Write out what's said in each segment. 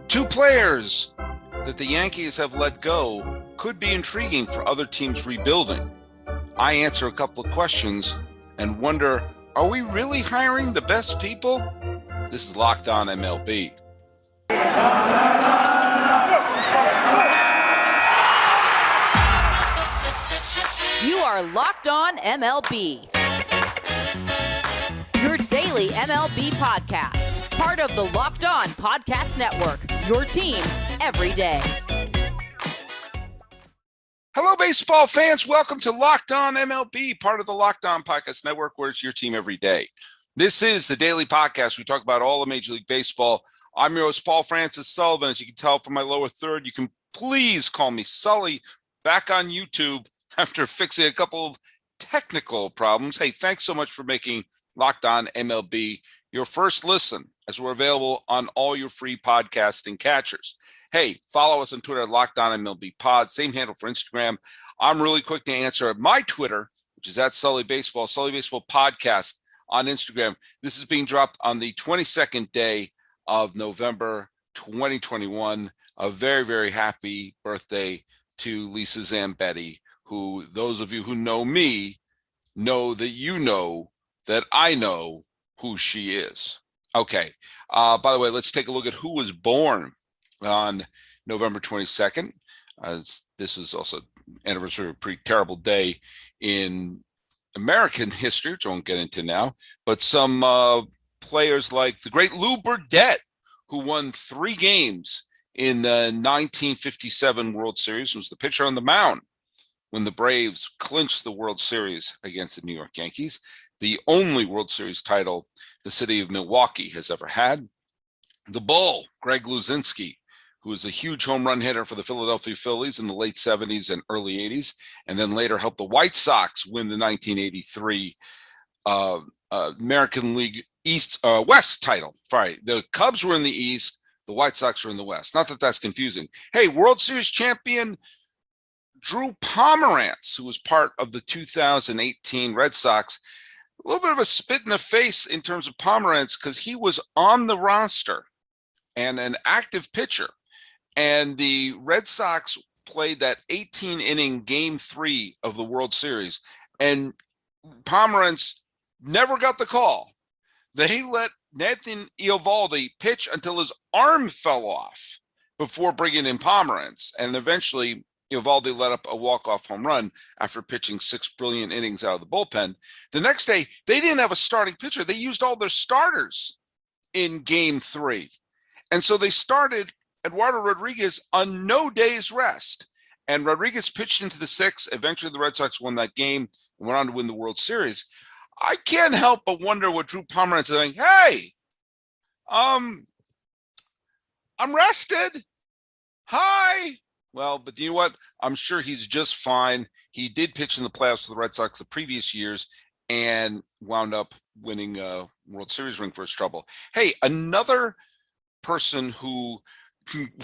Two players that the Yankees have let go could be intriguing for other teams rebuilding. I answer a couple of questions and wonder, are we really hiring the best people? This is Locked On MLB. You are Locked On MLB, your daily MLB podcast. Part of the Locked On Podcast Network, your team every day. Hello, baseball fans. Welcome to Locked On MLB, part of the Locked On Podcast Network, where it's your team every day. This is the daily podcast. We talk about all of Major League Baseball. I'm your host, Paul Francis Sullivan. As you can tell from my lower third, you can please call me Sully, back on YouTube after fixing a couple of technical problems. Hey, thanks so much for making Locked On MLB your first listen, as we're available on all your free podcasting catchers. Hey, follow us on Twitter at Locked On MLB Pod, same handle for Instagram. I'm really quick to answer at my Twitter, which is at Sully Baseball Podcast on Instagram. This is being dropped on the 22nd day of November 2021. A very, very happy birthday to Lisa Zambetti, who those of you who know me know that you know that I know who she is. Okay. By the way, let's take a look at who was born on November 22nd. This is also anniversary of a pretty terrible day in American history, which I won't get into now, but some players like the great Lou Burdett, who won 3 games in the 1957 World Series, was the pitcher on the mound when the Braves clinched the World Series against the New York Yankees, the only World Series title the city of Milwaukee has ever had. The Bull, Greg Luzinski, who was a huge home run hitter for the Philadelphia Phillies in the late 70s and early 80s, and then later helped the White Sox win the 1983 American League West title. Sorry, the Cubs were in the East, the White Sox were in the West. Not that that's confusing. Hey, World Series champion Drew Pomeranz, who was part of the 2018 Red Sox. A little bit of a spit in the face in terms of Pomeranz because he was on the roster and an active pitcher. And the Red Sox played that 18-inning Game 3 of the World Series. And Pomeranz never got the call. They let Nathan Eovaldi pitch until his arm fell off before bringing in Pomeranz. And eventually, Eovaldi let up a walk-off home run after pitching 6 brilliant innings out of the bullpen. The next day, they didn't have a starting pitcher. They used all their starters in Game 3. And so they started Eduardo Rodriguez on no day's rest. And Rodriguez pitched into the 6th. Eventually, the Red Sox won that game and went on to win the World Series. I can't help but wonder what Drew Pomeranz is saying. Hey, I'm rested. Hi. Well, but you know what? I'm sure he's just fine. He did pitch in the playoffs for the Red Sox the previous years and wound up winning a World Series ring for his trouble. Hey, another person who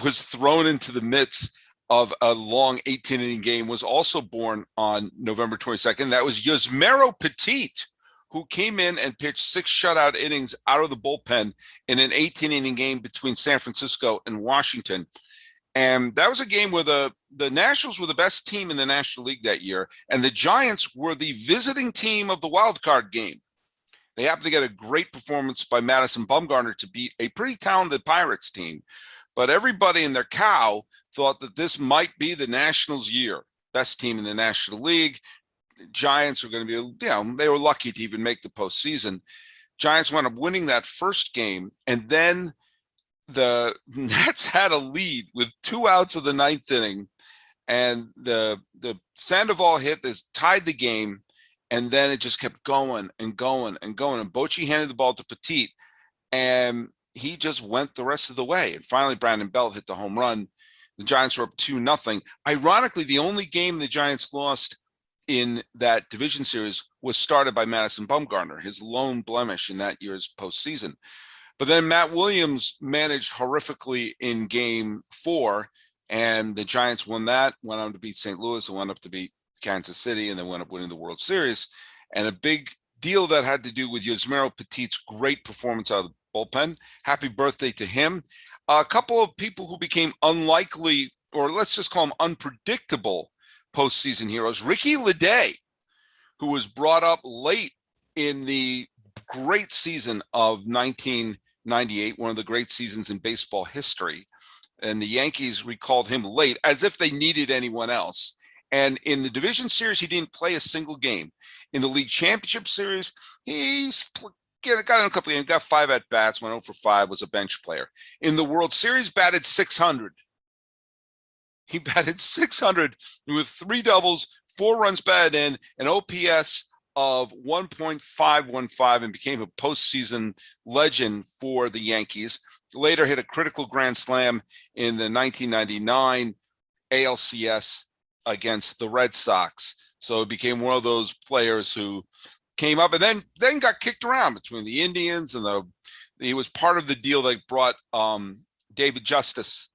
was thrown into the midst of a long 18-inning game was also born on November 22nd. That was Yusmeiro Petit, who came in and pitched 6 shutout innings out of the bullpen in an 18-inning game between San Francisco and Washington. And that was a game where the Nationals were the best team in the National League that year, and the Giants were the visiting team of the wild card game. They happened to get a great performance by Madison Bumgarner to beat a pretty talented Pirates team. But everybody and their cow thought that this might be the Nationals' year. Best team in the National League. The Giants were going to be, they were lucky to even make the postseason. Giants wound up winning that first game, and then the Nets had a lead with 2 outs of the 9th inning, and the Sandoval hit this tied the game, and then it just kept going and going and going. And Bochy handed the ball to Petit, and he just went the rest of the way. And finally, Brandon Belt hit the home run. The Giants were up 2-0. Ironically, the only game the Giants lost in that division series was started by Madison Bumgarner, his lone blemish in that year's postseason. But then Matt Williams managed horrifically in Game 4, and the Giants won that, went on to beat St. Louis, and went up to beat Kansas City, and then went up winning the World Series. And a big deal that had to do with Yusmeiro Petit's great performance out of the bullpen. Happy birthday to him. A couple of people who became unlikely, or let's just call them unpredictable postseason heroes. Ricky Leday, who was brought up late in the great season of 1998, one of the great seasons in baseball history. And the Yankees recalled him late as if they needed anyone else. And in the division series, he didn't play a single game. In the league championship series, he got in a couple of games, got 5 at-bats, went 0 for 5, was a bench player. In the World Series, batted .600. He batted .600 with 3 doubles, 4 runs batted in, an OPS of 1.515, and became a postseason legend for the Yankees. Later hit a critical grand slam in the 1999 ALCS against the Red Sox. So it became one of those players who came up and then got kicked around between the Indians and he was part of the deal that brought David Justice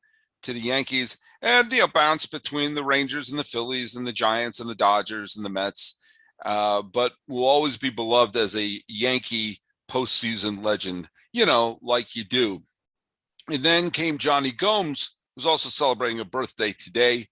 to the Yankees, and bounced between the Rangers and the Phillies and the Giants and the Dodgers and the Mets, but will always be beloved as a Yankee postseason legend, like you do. And then came Johnny Gomes, who's also celebrating a birthday today.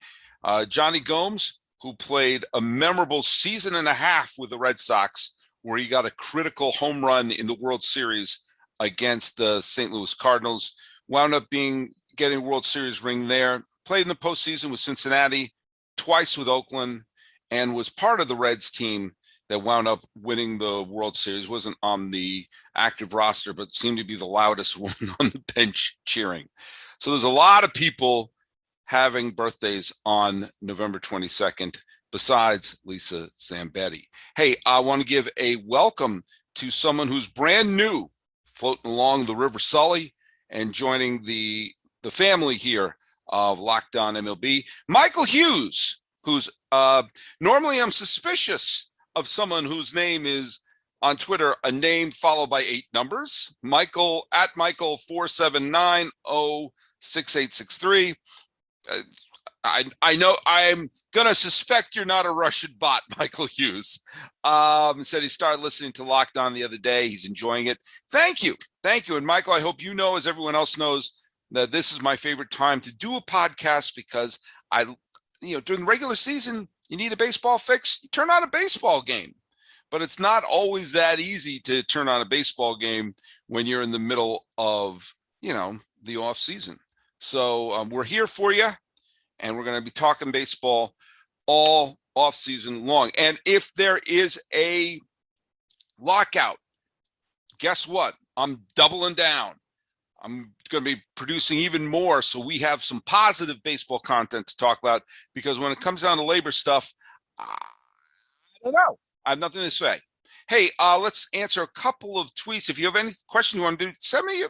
Johnny Gomes, who played a memorable season and a half with the Red Sox, where he got a critical home run in the World Series against the St. Louis Cardinals, wound up getting a World Series ring there, played in the postseason with Cincinnati, twice with Oakland, and was part of the Reds team that wound up winning the World Series. Wasn't on the active roster, but seemed to be the loudest one on the bench cheering. So there's a lot of people having birthdays on November 22nd, besides Lisa Zambetti. Hey, I want to give a welcome to someone who's brand new, floating along the River Sully and joining the family here of Locked On MLB, Michael Hughes, who's normally I'm suspicious of someone whose name is on Twitter a name followed by 8 numbers. Michael at Michael 479-06863. I know I'm gonna suspect you're not a Russian bot, Michael Hughes. Said he started listening to Locked On the other day. He's enjoying it. Thank you. And Michael, I hope you know, as everyone else knows, that this is my favorite time to do a podcast because during the regular season, you need a baseball fix, you turn on a baseball game. But it's not always that easy to turn on a baseball game when you're in the middle of, the off season. So we're here for you, and we're going to be talking baseball all off season long. And if there is a lockout, guess what? I'm doubling down. I'm going to be producing even more, so we have some positive baseball content to talk about, because when it comes down to labor stuff, I don't know. I have nothing to say. Hey, let's answer a couple of tweets. If you have any questions you want to do, send me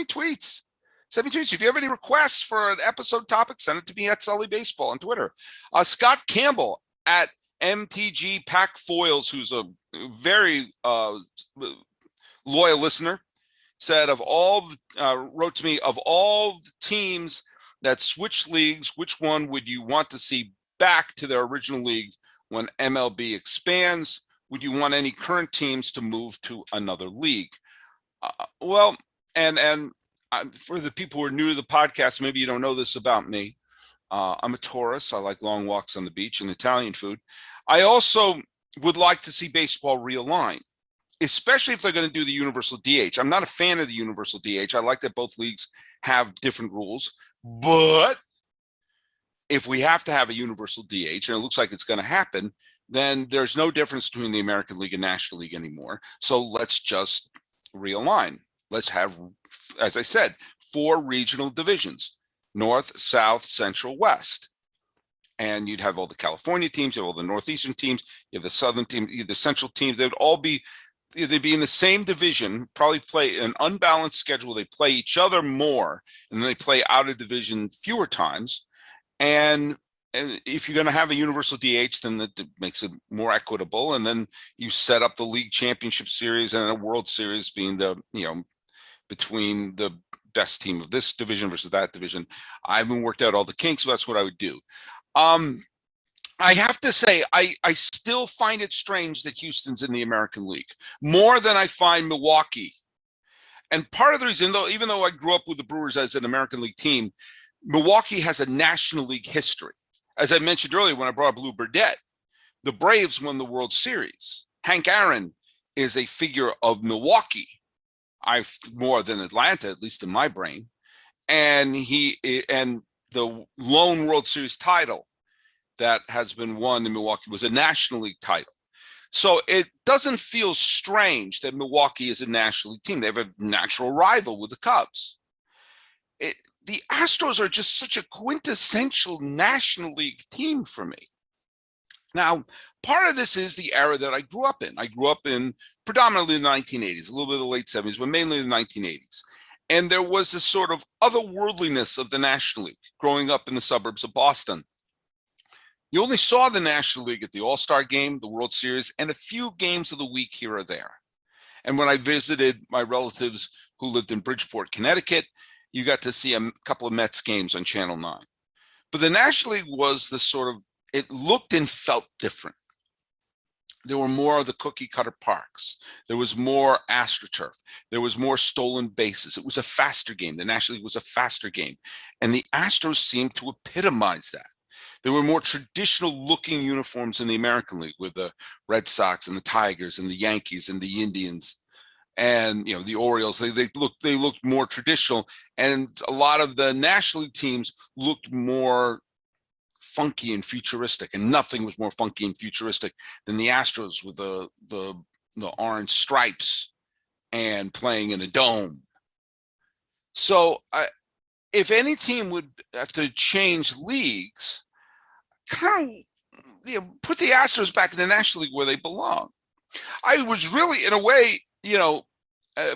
tweets. Send me tweets. If you have any requests for an episode topic, send it to me at Sully Baseball on Twitter. Scott Campbell at MTG Pack Foils, who's a very loyal listener, said wrote to me, of all the teams that switch leagues, which one would you want to see back to their original league when MLB expands? Would you want any current teams to move to another league? For the people who are new to the podcast, maybe you don't know this about me. I'm a Taurus. I like long walks on the beach and Italian food. I also would like to see baseball realign, especially if they're going to do the universal DH. I'm not a fan of the universal DH. I like that both leagues have different rules. But if we have to have a universal DH, and it looks like it's going to happen, then there's no difference between the American League and National League anymore. So let's just realign. Let's have, as I said, 4 regional divisions: North, South, Central, West. And you'd have all the California teams, you have all the Northeastern teams, you have the Southern team, you have the Central teams. They'd all be they'd be in the same division, probably play an unbalanced schedule. They play each other more, and then they play out of division fewer times. And if you're going to have a universal DH, then that makes it more equitable. And then you set up the league championship series and a World Series being between the best team of this division versus that division. I haven't worked out all the kinks, so that's what I would do. I have to say, I still find it strange that Houston's in the American League more than I find Milwaukee. And part of the reason, though, even though I grew up with the Brewers as an American League team, Milwaukee has a National League history. As I mentioned earlier, when I brought up Lou Burdett, the Braves won the World Series. Hank Aaron is a figure of Milwaukee, more than Atlanta, at least in my brain. And the lone World Series title that has been won in Milwaukee was a National League title. So it doesn't feel strange that Milwaukee is a National League team. They have a natural rival with the Cubs. The Astros are just such a quintessential National League team for me. Now, part of this is the era that I grew up in. I grew up in predominantly the 1980s, a little bit of the late 70s, but mainly the 1980s. And there was this sort of otherworldliness of the National League growing up in the suburbs of Boston. You only saw the National League at the All-Star Game, the World Series, and a few games of the week here or there. And when I visited my relatives who lived in Bridgeport, Connecticut, you got to see a couple of Mets games on Channel 9. But the National League was this sort of, it looked and felt different. There were more of the cookie cutter parks. There was more AstroTurf. There was more stolen bases. It was a faster game. The National League was a faster game. And the Astros seemed to epitomize that. There were more traditional looking uniforms in the American League with the Red Sox and the Tigers and the Yankees and the Indians and the Orioles. They looked more traditional, and a lot of the National League teams looked more funky and futuristic, and nothing was more funky and futuristic than the Astros with the orange stripes and playing in a dome. So if any team would have to change leagues, kind of put the Astros back in the National League where they belong. I was really, in a way,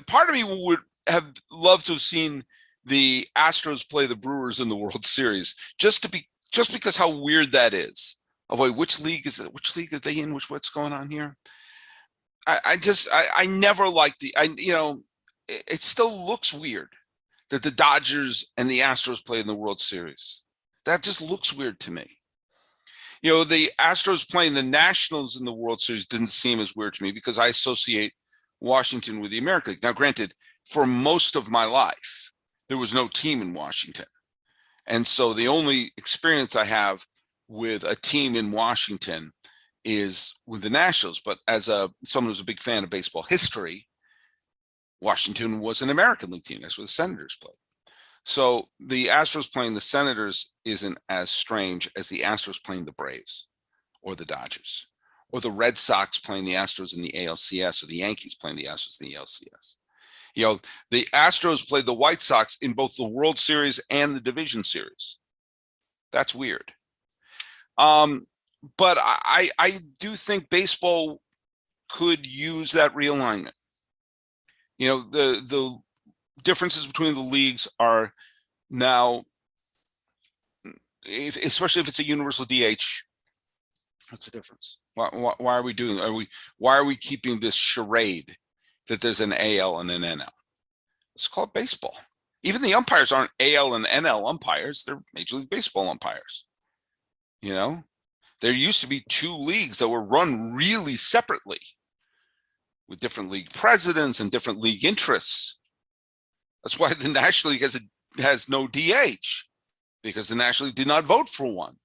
part of me would have loved to have seen the Astros play the Brewers in the World Series, just because how weird that is. Of which league is it? Which league are they in? What's going on here? I never liked it still looks weird that the Dodgers and the Astros play in the World Series. That just looks weird to me. The Astros playing the Nationals in the World Series didn't seem as weird to me because I associate Washington with the American League. Now, granted, for most of my life, there was no team in Washington. And so the only experience I have with a team in Washington is with the Nationals. But as someone who's a big fan of baseball history, Washington was an American League team. That's where the Senators played. So the Astros playing the Senators isn't as strange as the Astros playing the Braves or the Dodgers or the Red Sox playing the Astros in the ALCS or the Yankees playing the Astros in the ALCS. The Astros played the White Sox in both the World Series and the Division Series. That's weird. But I do think baseball could use that realignment. The differences between the leagues are now, especially if it's a universal DH. What's the difference? Why are we doing? Why are we keeping this charade that there's an AL and an NL? Let's call it baseball. Even the umpires aren't AL and NL umpires; they're Major League Baseball umpires. There used to be two leagues that were run really separately, with different league presidents and different league interests. That's why the National League has no DH, because the National League did not vote for one.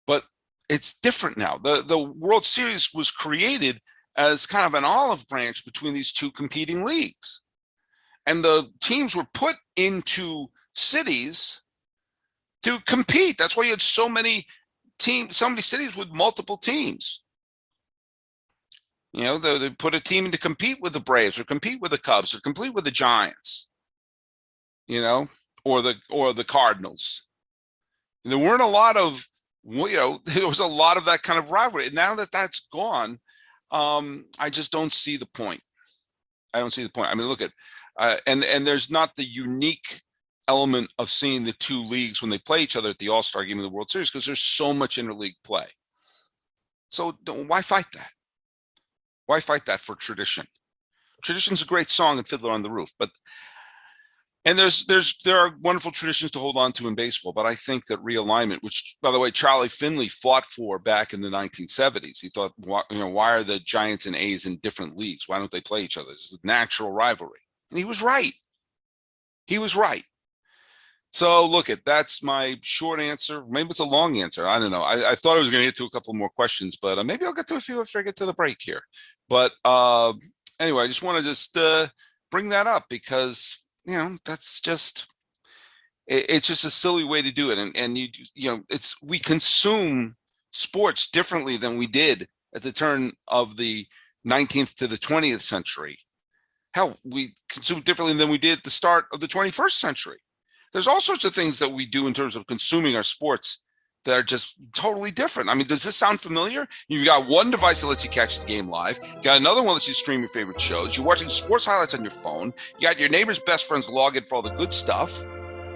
But it's different now. The World Series was created as kind of an olive branch between these two competing leagues. And the teams were put into cities to compete. That's why you had so many cities with multiple teams. They put a team in to compete with the Braves or compete with the Cubs or compete with the Giants, or the Cardinals. There weren't a lot of, there was a lot of that kind of rivalry. Now that that's gone, I just don't see the point. I don't see the point. I mean, look at, and there's not the unique element of seeing the two leagues when they play each other at the All-Star Game of the World Series, because there's so much interleague play. So why fight that? Why fight that for tradition? Tradition's a great song and Fiddler on the Roof, but And there are wonderful traditions to hold on to in baseball, but I think that realignment, which by the way, Charlie Finley fought for back in the 1970s. He thought, why are the Giants and A's in different leagues? Why don't they play each other? This is a natural rivalry. And he was right. He was right. So look, that's my short answer. Maybe it's a long answer. I don't know. I thought I was going to get to a couple more questions, but maybe I'll get to a few after I get to the break here. But anyway, I just want to bring that up because that's just it's just a silly way to do it. And we consume sports differently than we did at the turn of the 19th to the 20th century. Hell, we consume differently than we did at the start of the 21st century. There's all sorts of things that we do in terms of consuming our sports that are just totally different. I mean, does this sound familiar? You've got one device that lets you catch the game live. You got another one that lets you stream your favorite shows. You're watching sports highlights on your phone. You got your neighbor's best friend's login for all the good stuff.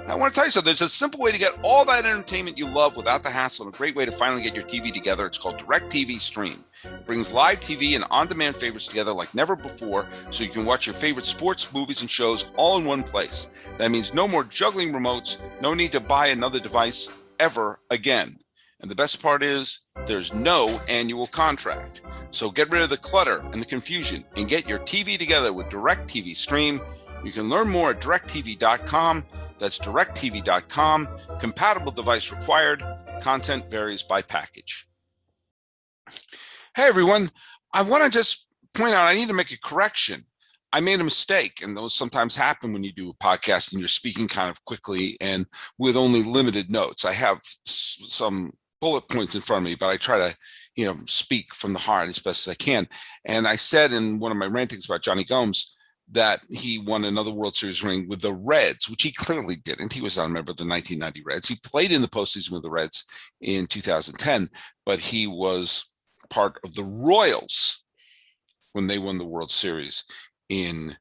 I want to tell you something. There's a simple way to get all that entertainment you love without the hassle, and a great way to finally get your TV together. It's called DirecTV Stream. It brings live TV and on-demand favorites together like never before, so you can watch your favorite sports, movies, and shows all in one place. That means no more juggling remotes, no need to buy another device ever again. And the best part is there's no annual contract. So get rid of the clutter and the confusion and get your TV together with DirecTV Stream. You can learn more at directtv.com. That's directtv.com. Compatible device required. Content varies by package. Hey, everyone. I want to just point out, I need to make a correction. I made a mistake, and those sometimes happen when you do a podcast and you're speaking kind of quickly and with only limited notes. I have some bullet points in front of me, but I try to, speak from the heart as best as I can. And I said in one of my rantings about Johnny Gomes that he won another World Series ring with the Reds, which he clearly didn't. He was not a member of the 1990 Reds. He played in the postseason with the Reds in 2010, but he was part of the Royals when they won the World Series in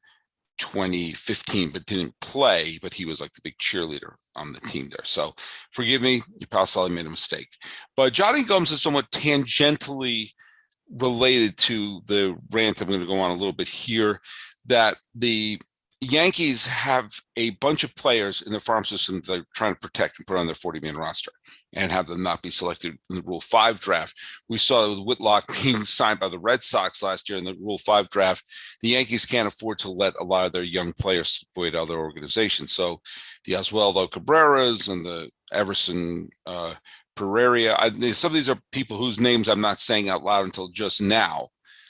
2015, but didn't play, but he was like the big cheerleader on the team there. So forgive me, your pal Sally made a mistake. But Johnny Gomes is somewhat tangentially related to the rant I'm going to go on a little bit here, that the Yankees have a bunch of players in their farm system that they're trying to protect and put on their 40-man roster and have them not be selected in the Rule 5 draft. We saw with Whitlock being signed by the Red Sox last year in the Rule 5 draft. The Yankees can't afford to let a lot of their young players go to other organizations. So the Oswaldo Cabreras and the Everson Pereira, some of these are people whose names I'm not saying out loud until just now.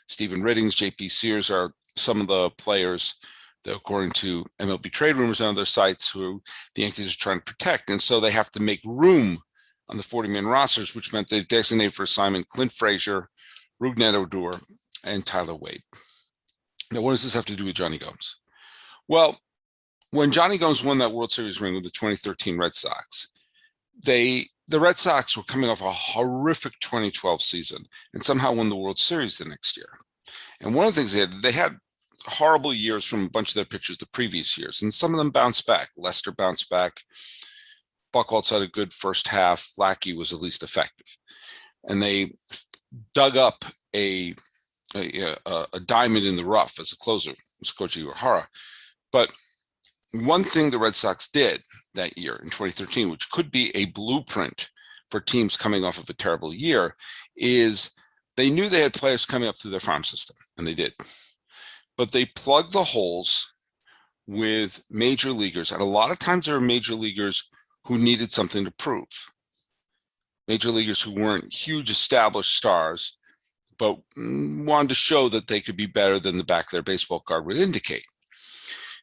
Stephen Riddings, J.P. Sears are some of the players that, according to MLB trade rumors on other sites, who the Yankees are trying to protect. And so they have to make room on the 40-man rosters, which meant they've designated for assignment Clint Frazier, Rougned Odor, and Tyler Wade. Now, what does this have to do with Johnny Gomes? Well, when Johnny Gomes won that World Series ring with the 2013 Red Sox, the Red Sox were coming off a horrific 2012 season and somehow won the World Series the next year. And one of the things they had horrible years from a bunch of their pitchers the previous years, and some of them bounced back. Lester bounced back. Buchholz had a good first half. Lackey was at least effective. And they dug up a diamond in the rough as a closer, was Koji Uehara. But one thing the Red Sox did that year in 2013, which could be a blueprint for teams coming off of a terrible year, is they knew they had players coming up through their farm system, and they did. But they plugged the holes with major leaguers. And a lot of times there were major leaguers who needed something to prove. Major leaguers who weren't huge established stars, but wanted to show that they could be better than the back of their baseball card would indicate.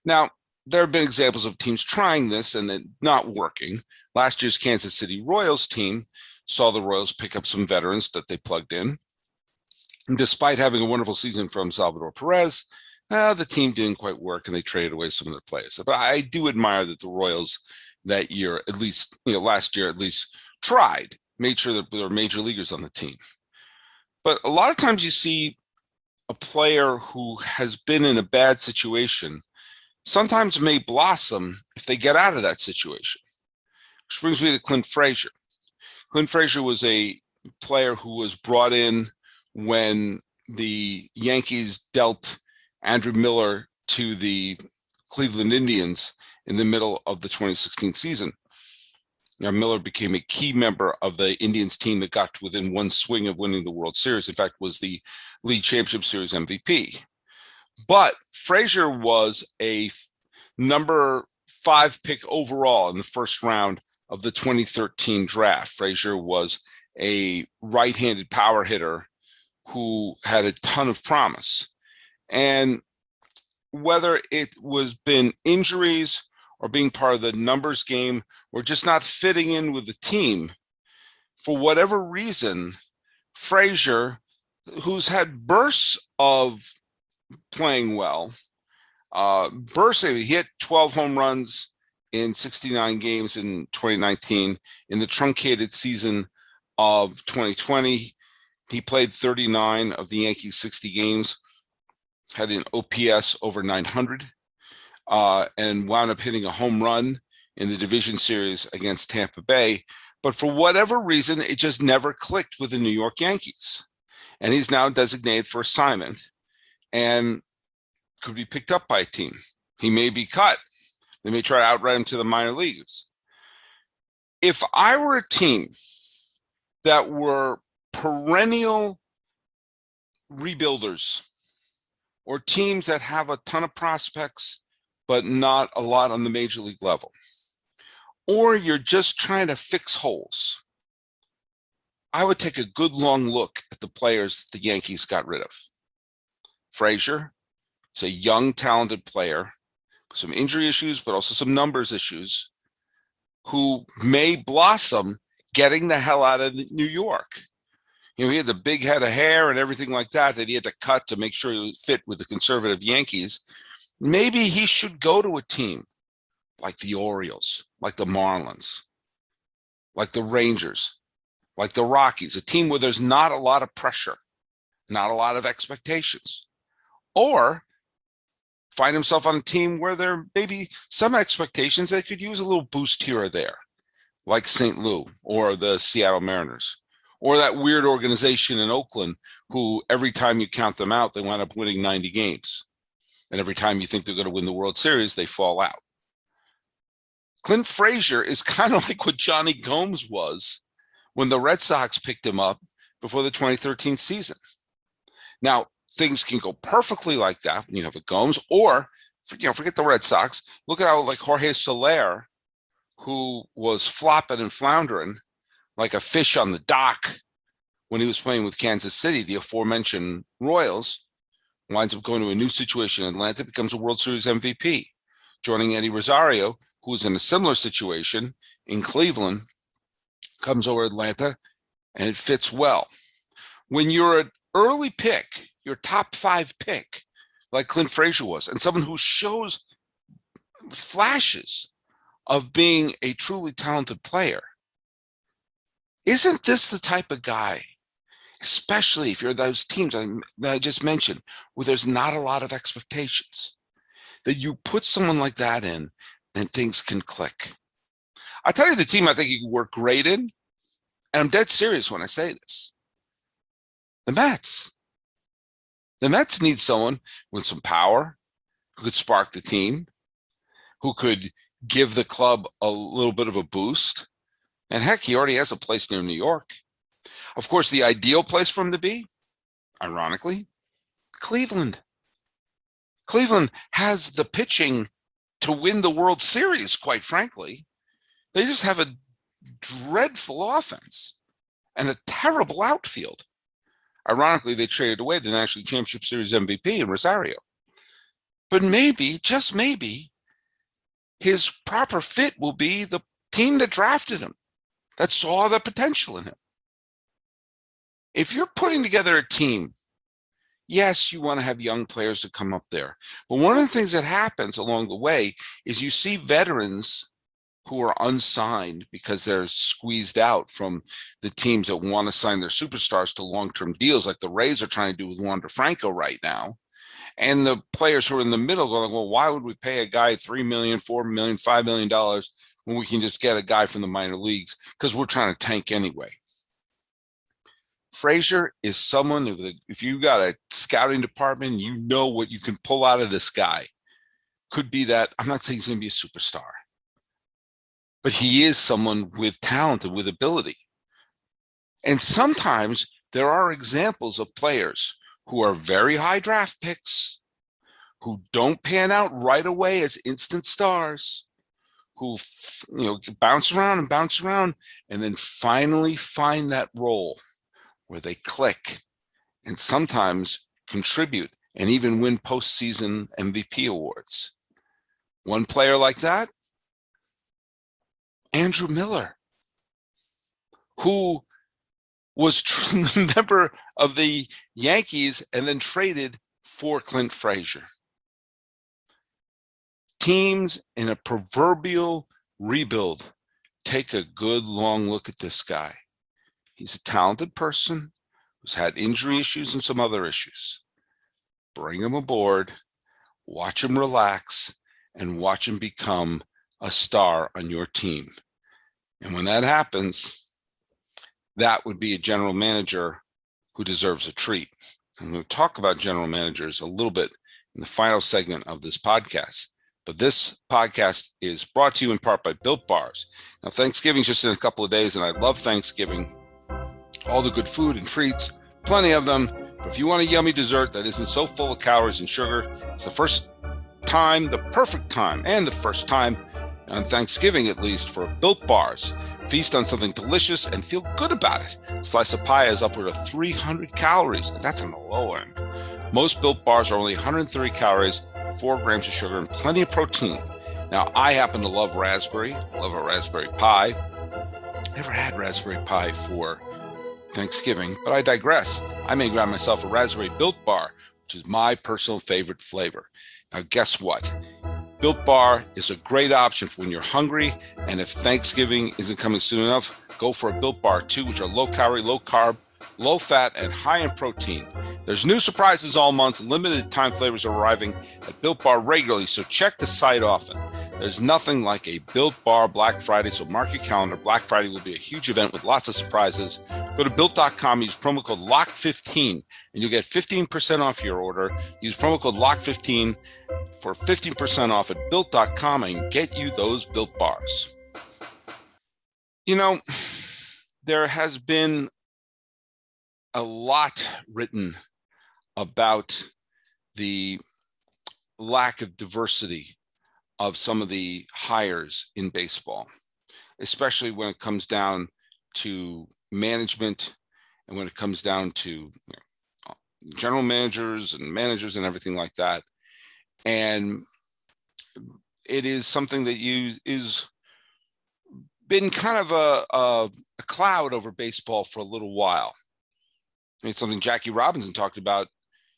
Now, there have been examples of teams trying this and then not working. Last year's Kansas City Royals team saw the Royals pick up some veterans that they plugged in. And despite having a wonderful season from Salvador Perez, the team didn't quite work and they traded away some of their players. But I do admire that the Royals that year, at least, last year at least, tried, made sure that there were major leaguers on the team. But a lot of times you see a player who has been in a bad situation sometimes may blossom if they get out of that situation. Which brings me to Clint Frazier. Clint Frazier was a player who was brought in when the Yankees dealt Andrew Miller to the Cleveland Indians in the middle of the 2016 season. Now, Miller became a key member of the Indians team that got within one swing of winning the World Series. In fact, was the League Championship Series MVP. But Frazier was a number 5 pick overall in the first round of the 2013 draft. Frazier was a right-handed power hitter who had a ton of promise. And whether it was been injuries or being part of the numbers game or just not fitting in with the team, for whatever reason, Frazier, who's had bursts of playing well, he hit 12 home runs in 69 games in 2019. In the truncated season of 2020, he played 39 of the Yankees' 60 games, had an OPS over 900, and wound up hitting a home run in the division series against Tampa Bay. But for whatever reason, it just never clicked with the New York Yankees. And he's now designated for assignment and could be picked up by a team. He may be cut. They may try to outright him to the minor leagues. If I were a team that were perennial rebuilders or teams that have a ton of prospects but not a lot on the major league level, or you're just trying to fix holes, I would take a good long look at the players the Yankees got rid of. Frazier is a young, talented player, some injury issues, but also some numbers issues, who may blossom getting the hell out of New York. You know, he had the big head of hair and everything like that he had to cut to make sure he would fit with the conservative Yankees. Maybe he should go to a team like the Orioles, like the Marlins, like the Rangers, like the Rockies, a team where there's not a lot of pressure, not a lot of expectations. Or find himself on a team where there may be some expectations that could use a little boost here or there, like St. Louis or the Seattle Mariners, or that weird organization in Oakland who every time you count them out, they wind up winning 90 games. And every time you think they're going to win the World Series, they fall out. Clint Frazier is kind of like what Johnny Gomes was when the Red Sox picked him up before the 2013 season. Now, things can go perfectly like that when you have a Gomes, or forget the Red Sox. Look at how like Jorge Soler, who was flopping and floundering like a fish on the dock when he was playing with Kansas City, the aforementioned Royals, winds up going to a new situation in Atlanta, becomes a World Series MVP, joining Eddie Rosario, who was in a similar situation in Cleveland, comes over to Atlanta, and it fits well. When you're an early pick, your top 5 pick, like Clint Frazier was, and someone who shows flashes of being a truly talented player, isn't this the type of guy, especially if you're those teams that I just mentioned, where there's not a lot of expectations, that you put someone like that in and things can click? I'll tell you the team I think he could work great in, and I'm dead serious when I say this. The Mets. The Mets need someone with some power, who could spark the team, who could give the club a little bit of a boost. And heck, he already has a place near New York. Of course, the ideal place for him to be, ironically, Cleveland. Cleveland has the pitching to win the World Series, quite frankly. They just have a dreadful offense and a terrible outfield. Ironically, they traded away the National Championship Series MVP in Rosario. But maybe, just maybe, his proper fit will be the team that drafted him, that saw the potential in him. If you're putting together a team, yes, you want to have young players to come up there. But one of the things that happens along the way is you see veterans who are unsigned because they're squeezed out from the teams that want to sign their superstars to long-term deals, like the Rays are trying to do with Wander Franco right now. And the players who are in the middle going, well, why would we pay a guy $3 million, $4 million, $5 million when we can just get a guy from the minor leagues because we're trying to tank anyway? Frazier is someone who, if you got a scouting department, you know what you can pull out of this guy. could be that I'm not saying he's going to be a superstar, but he is someone with talent and with ability. And sometimes there are examples of players who are very high draft picks, who don't pan out right away as instant stars, who bounce around, and then finally find that role where they click and sometimes contribute and even win postseason MVP awards. One player like that, Andrew Miller, who was a member of the Yankees and then traded for Clint Frazier. Teams in a proverbial rebuild take a good long look at this guy. He's a talented person who's had injury issues and some other issues. Bring him aboard, watch him relax, and watch him become a star on your team. And when that happens, that would be a general manager who deserves a treat. I'm going to talk about general managers a little bit in the final segment of this podcast. But this podcast is brought to you in part by Built Bars. Now, Thanksgiving's just in a couple of days, and I love Thanksgiving. All the good food and treats, plenty of them. But if you want a yummy dessert that isn't so full of calories and sugar, it's the perfect time, and the first time on Thanksgiving at least, for Built Bars. Feast on something delicious and feel good about it. A slice of pie is upward of 300 calories, and that's on the low end. Most Built Bars are only 130 calories, 4 grams of sugar, and plenty of protein. Now, I happen to love raspberry. I love a raspberry pie. Never had raspberry pie for Thanksgiving, but I digress. I may grab myself a raspberry Built Bar, which is my personal favorite flavor. Now, guess what? Built Bar is a great option for when you're hungry, and if Thanksgiving isn't coming soon enough, go for a Built Bar too, which are low calorie, low carb, low fat, and high in protein. There's new surprises all month. Limited time flavors are arriving at Built Bar regularly, so check the site often. There's nothing like a Built Bar Black Friday, so mark your calendar. Black Friday will be a huge event with lots of surprises. Go to Built.com, use promo code LOCK15, and you'll get 15% off your order. Use promo code LOCK15 for 15% off at Built.com and get you those Built Bars. You know, there has been a lot written about the lack of diversity of some of the hires in baseball, especially when it comes down to management and when it comes down to general managers and everything like that. And it is something that is been kind of a cloud over baseball for a little while. It's something Jackie Robinson talked about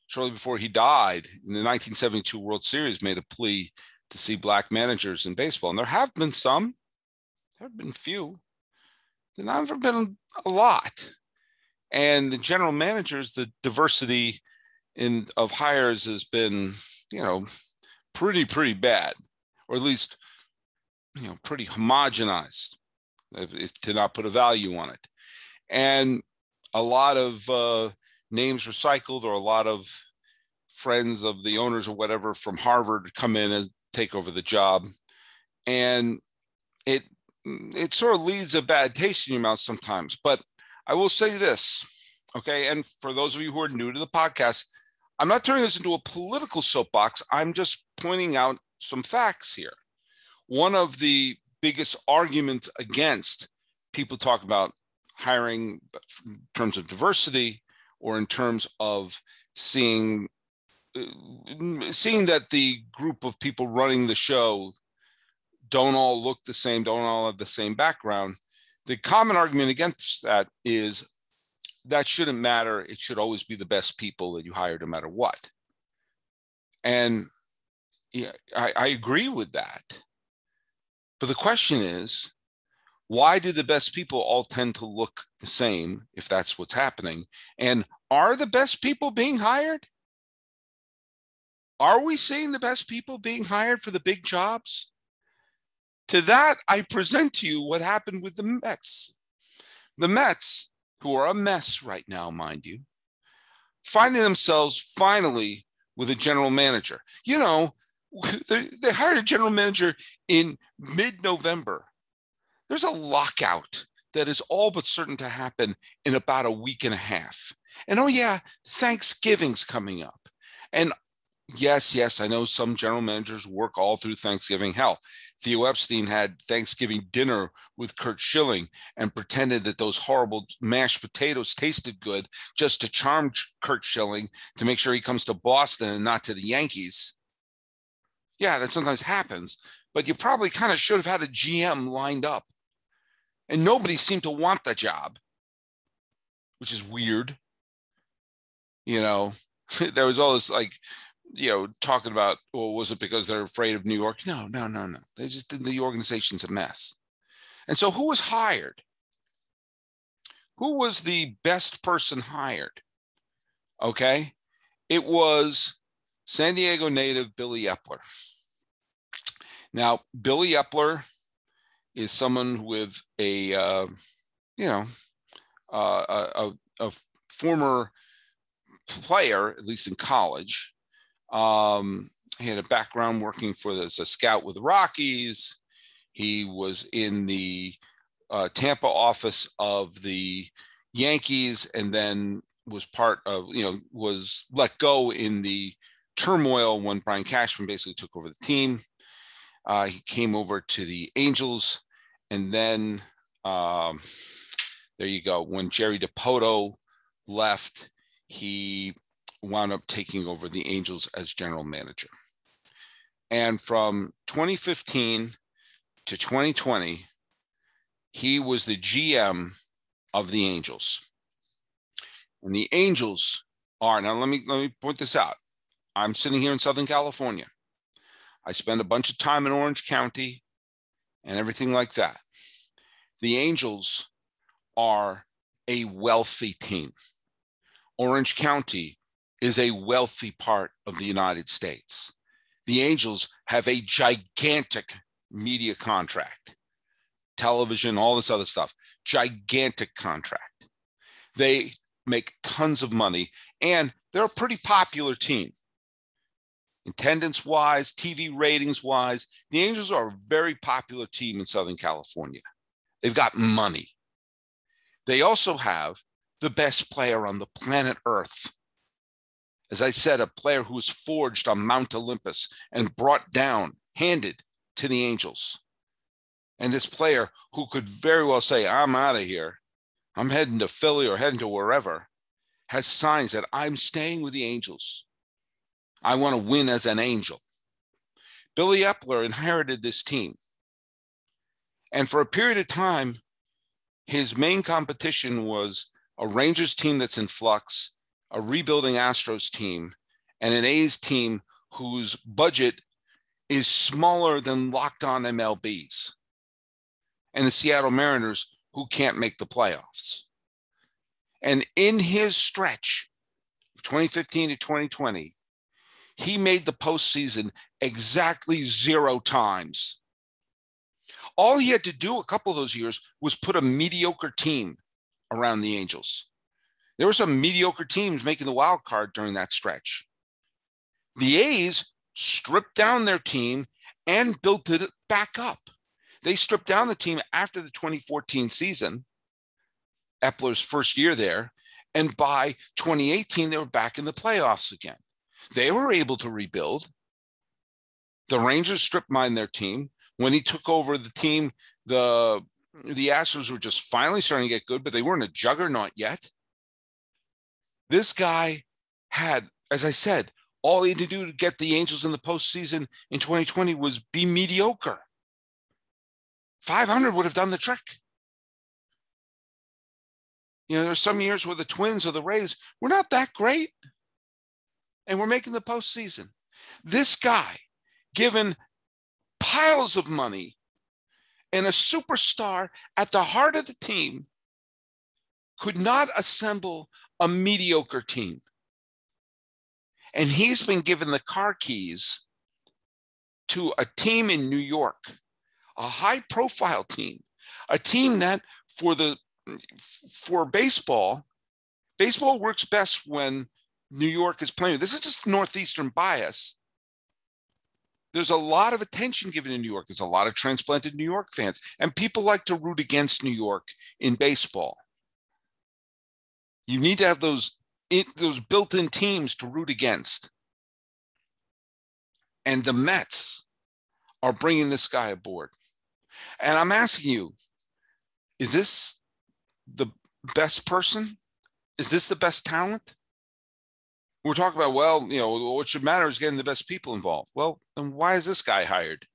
shortly before he died in the 1972 World Series, made a plea to see black managers in baseball. And there have been some, there have been few, there have been a lot. And the general managers, the diversity of hires has been, pretty bad, or at least, pretty homogenized, if to not put a value on it. And a lot of names recycled, or a lot of friends of the owners or whatever from Harvard come in and take over the job. And it sort of leaves a bad taste in your mouth sometimes. But I will say this, okay? And for those of you who are new to the podcast, I'm not turning this into a political soapbox. I'm just pointing out some facts here. One of the biggest arguments against people talk about hiring in terms of diversity, or in terms of seeing that the group of people running the show don't all look the same, don't all have the same background. The common argument against that is that shouldn't matter. It should always be the best people that you hire no matter what. And yeah, I agree with that. But the question is, why do the best people all tend to look the same if that's what's happening? And are the best people being hired? Are we seeing the best people being hired for the big jobs? To that, I present to you what happened with the Mets. The Mets, who are a mess right now, mind you, finding themselves finally with a general manager. They hired a general manager in mid-November. There's a lockout that is all but certain to happen in about a week and a half. And oh yeah, Thanksgiving's coming up. And yes, I know some general managers work all through Thanksgiving. Hell, Theo Epstein had Thanksgiving dinner with Curt Schilling and pretended that those horrible mashed potatoes tasted good just to charm Curt Schilling to make sure he comes to Boston and not to the Yankees. Yeah, that sometimes happens, but you probably kind of should have had a GM lined up. And nobody seemed to want the job, which is weird. You know, there was all this talking about, well, was it because they're afraid of New York? No. They just did, the organization's a mess. And so who was hired? Who was the best person hired? Okay. It was San Diego native Billy Eppler. Now, Billy Eppler is someone with a former player, at least in college. He had a background working as a scout with the Rockies. He was in the Tampa office of the Yankees, and then was was let go in the turmoil when Brian Cashman basically took over the team. He came over to the Angels, and then there you go. When Jerry Dipoto left, he wound up taking over the Angels as general manager. And from 2015 to 2020, he was the GM of the Angels. And the Angels are, now let me point this out. I'm sitting here in Southern California. I spend a bunch of time in Orange County and everything like that. The Angels are a wealthy team. Orange County is a wealthy part of the United States. The Angels have a gigantic media contract, television, all this other stuff, gigantic contract. They make tons of money, and they're a pretty popular team. Attendance-wise, TV ratings-wise, the Angels are a very popular team in Southern California. They've got money. They also have the best player on the planet Earth. As I said, a player who was forged on Mount Olympus and brought down, handed to the Angels. And this player who could very well say, I'm out of here, I'm heading to Philly or heading to wherever, has signs that I'm staying with the Angels. I want to win as an Angel. Billy Eppler inherited this team. And for a period of time, his main competition was a Rangers team that's in flux, a rebuilding Astros team, and an A's team whose budget is smaller than Locked On MLBs, and the Seattle Mariners, who can't make the playoffs. And in his stretch, 2015 to 2020, he made the postseason exactly 0 times. All he had to do a couple of those years was put a mediocre team around the Angels. There were some mediocre teams making the wild card during that stretch. The A's stripped down their team and built it back up. They stripped down the team after the 2014 season, Epler's first year there, and by 2018, they were back in the playoffs again. They were able to rebuild. The Rangers stripped mine their team. When he took over the team, the Astros were just finally starting to get good, but they weren't a juggernaut yet. This guy had, as I said, all he had to do to get the Angels in the postseason in 2020 was be mediocre. 500 would have done the trick. You know, there's some years where the Twins or the Rays were not that great, and we're making the postseason. This guy, given piles of money and a superstar at the heart of the team, could not assemble a mediocre team. And he's been given the car keys to a team in New York, a high-profile team, a team that for baseball works best when New York is playing. This is just Northeastern bias. There's a lot of attention given in New York. There's a lot of transplanted New York fans, and people like to root against New York in baseball. You need to have those built-in teams to root against. And the Mets are bringing this guy aboard. And I'm asking you, is this the best person? Is this the best talent? We're talking about, well, what should matter is getting the best people involved. Well, then why is this guy hired?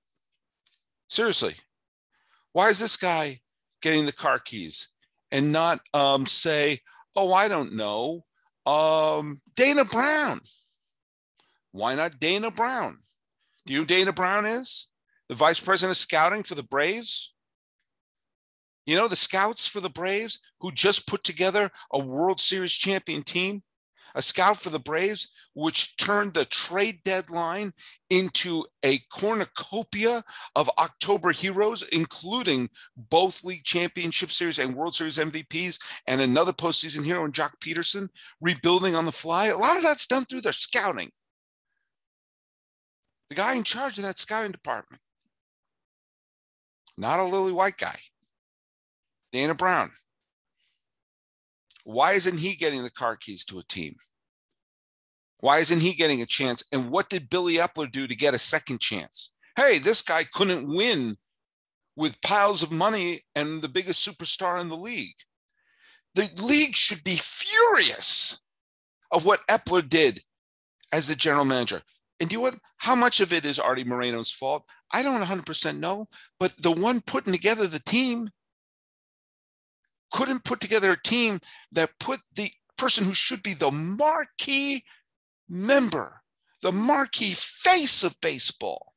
Seriously, why is this guy getting the car keys and not say, oh, I don't know, Dana Brown? Why not Dana Brown? Do you know who Dana Brown is? The vice president of scouting for the Braves? You know, the scouts for the Braves who just put together a World Series champion team? A scout for the Braves, which turned the trade deadline into a cornucopia of October heroes, including both league championship series and World Series MVPs, and another postseason hero in Jock Peterson, rebuilding on the fly. A lot of that's done through their scouting. The guy in charge of that scouting department, not a lily white guy, Dana Brown. Why isn't he getting the car keys to a team? Why isn't he getting a chance? And what did Billy Epler do to get a second chance? Hey, this guy couldn't win with piles of money and the biggest superstar in the league. The league should be furious of what Epler did as the general manager. And you know what? How much of it is Artie Moreno's fault? I don't 100% know, but the one putting together the team couldn't put together a team that put the person who should be the marquee member, the marquee face of baseball,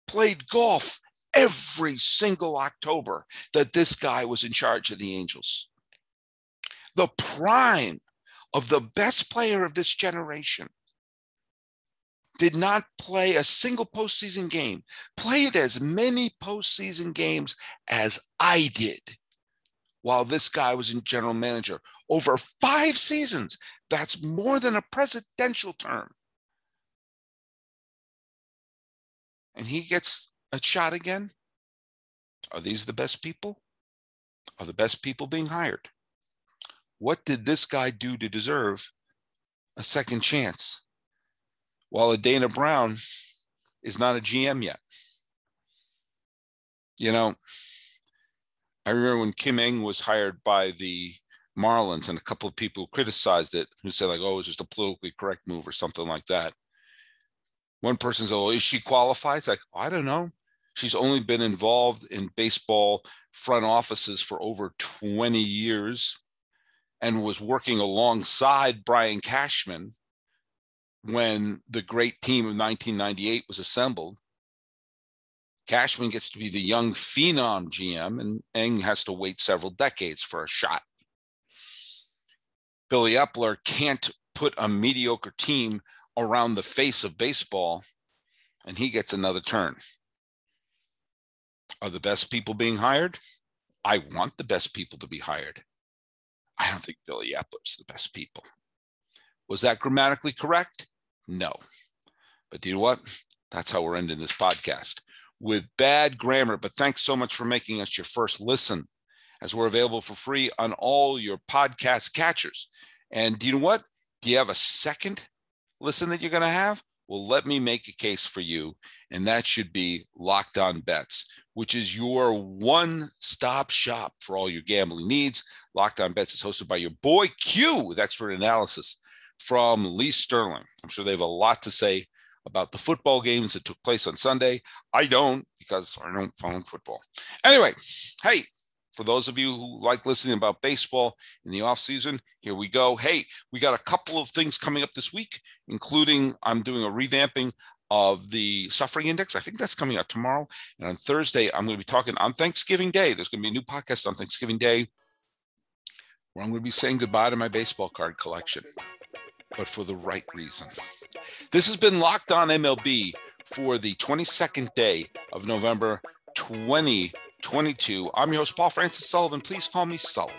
played golf every single October that this guy was in charge of the Angels. The prime of the best player of this generation did not play a single postseason game, played as many postseason games as I did while this guy was in general manager. Over 5 seasons, that's more than a presidential term. And he gets a shot again? Are these the best people? Are the best people being hired? What did this guy do to deserve a second chance? While a Dana Brown is not a GM yet. You know, I remember when Kim Ng was hired by the Marlins, and a couple of people criticized it, who said, like, oh, it's just a politically correct move or something like that. One person said, oh, is she qualified? It's like, I don't know. She's only been involved in baseball front offices for over 20 years and was working alongside Brian Cashman when the great team of 1998 was assembled. Cashman gets to be the young phenom GM, and Ng has to wait several decades for a shot. Billy Epler can't put a mediocre team around the face of baseball, and he gets another turn. Are the best people being hired? I want the best people to be hired. I don't think Billy Epler's the best people. Was that grammatically correct? No. But do you know what? That's how we're ending this podcast, with bad grammar. But thanks so much for making us your first listen, as we're available for free on all your podcast catchers. And do you know what? Do you have a second listen that you're going to have? Well, let me make a case for you, and that should be Locked On Bets, which is your one-stop shop for all your gambling needs. Locked On Bets is hosted by your boy Q with expert analysis from Lee Sterling. I'm sure they have a lot to say about the football games that took place on Sunday. I don't, because I don't follow football. Anyway, hey, for those of you who like listening about baseball in the offseason, here we go. Hey, we got a couple of things coming up this week, including I'm doing a revamping of the Suffering Index. I think that's coming out tomorrow. And on Thursday, I'm going to be talking on Thanksgiving Day. There's going to be a new podcast on Thanksgiving Day where I'm going to be saying goodbye to my baseball card collection, but for the right reason. This has been Locked On MLB for the 22nd day of November 2022. I'm your host, Paul Francis Sullivan. Please call me Sully.